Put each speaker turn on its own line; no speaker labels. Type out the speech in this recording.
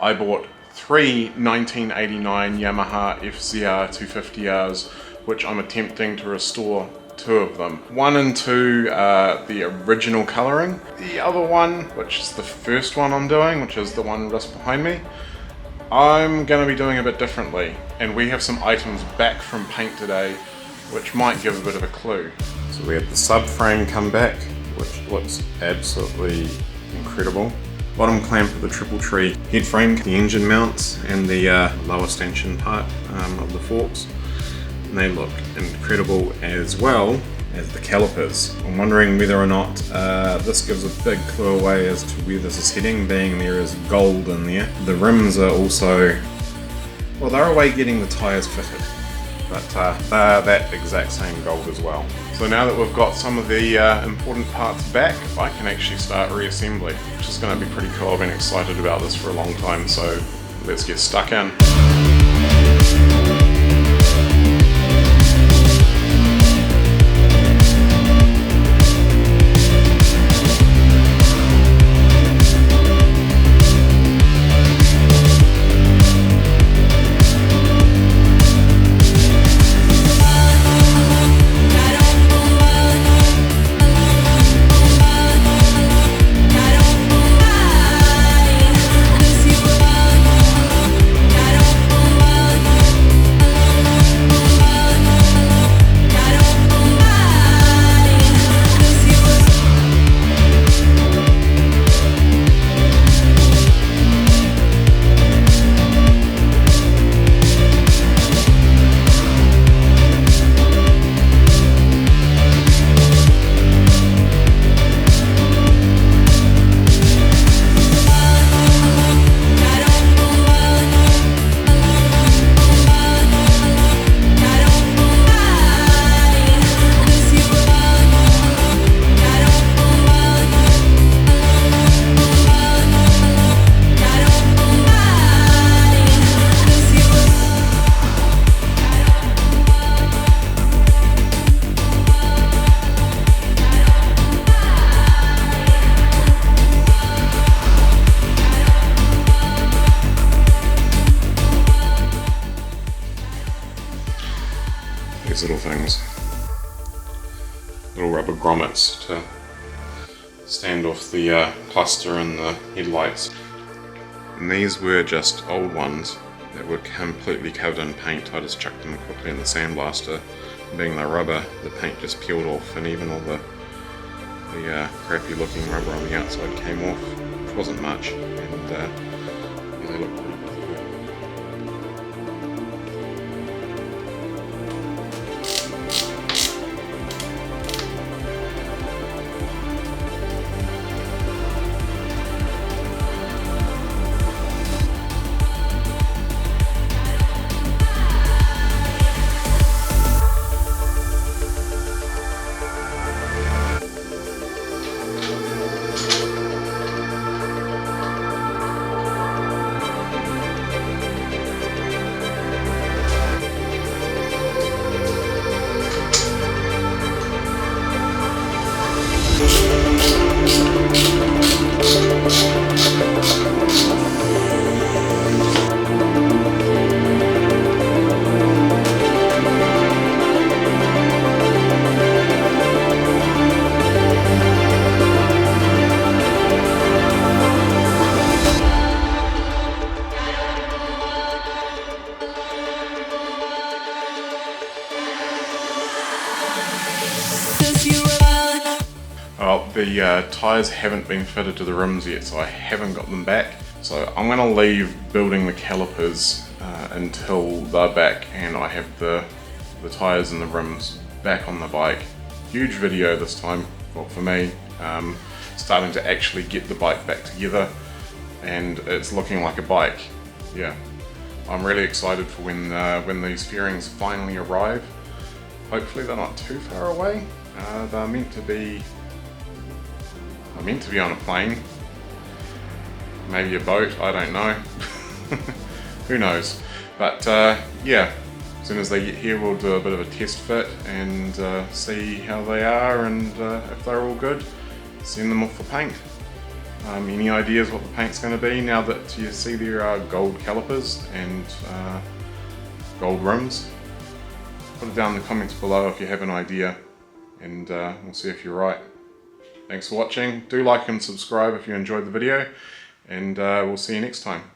I bought three 1989 Yamaha FZR250Rs, which I'm attempting to restore two of them. 1 and 2 are the original colouring. The other one, which is the first one I'm doing, which is the one just behind me, I'm going to be doing a bit differently. And we have some items back from paint today, which might give a bit of a clue. So we have the subframe come back, which looks absolutely incredible. Bottom clamp of the triple tree head frame, the engine mounts, and the lower stanchion part of the forks. And they look incredible, as well as the calipers. I'm wondering whether or not this gives a big clue away as to where this is heading, being there is gold in there. The rims are also, well, they're away getting the tyres fitted, but they're that exact same gold as well. So now that we've got some of the important parts back, I can actually start reassembly, which is going to be pretty cool. I've been excited about this for a long time, so let's get stuck in. These little things, little rubber grommets to stand off the cluster and the headlights. And these were just old ones that were completely covered in paint. I just chucked them quickly in the sandblaster. Being the rubber, the paint just peeled off, and even all the crappy looking rubber on the outside came off, which wasn't much, and yeah, they look pretty good. Well, the tyres haven't been fitted to the rims yet, so I haven't got them back. So I'm going to leave building the calipers until they're back and I have the tyres and the rims back on the bike. Huge video this time, well, for me, starting to actually get the bike back together, and it's looking like a bike. Yeah, I'm really excited for when these fairings finally arrive. Hopefully they're not too far away. They're meant to be on a plane, maybe a boat, I don't know. Who knows? But yeah, as soon as they get here we'll do a bit of a test fit and see how they are, and if they're all good, send them off for paint. Any ideas what the paint's going to be now that you see there are gold calipers and gold rims? Put it down in the comments below if you have an idea, and we'll see if you're right. Thanks for watching. Do like and subscribe if you enjoyed the video, and we'll see you next time.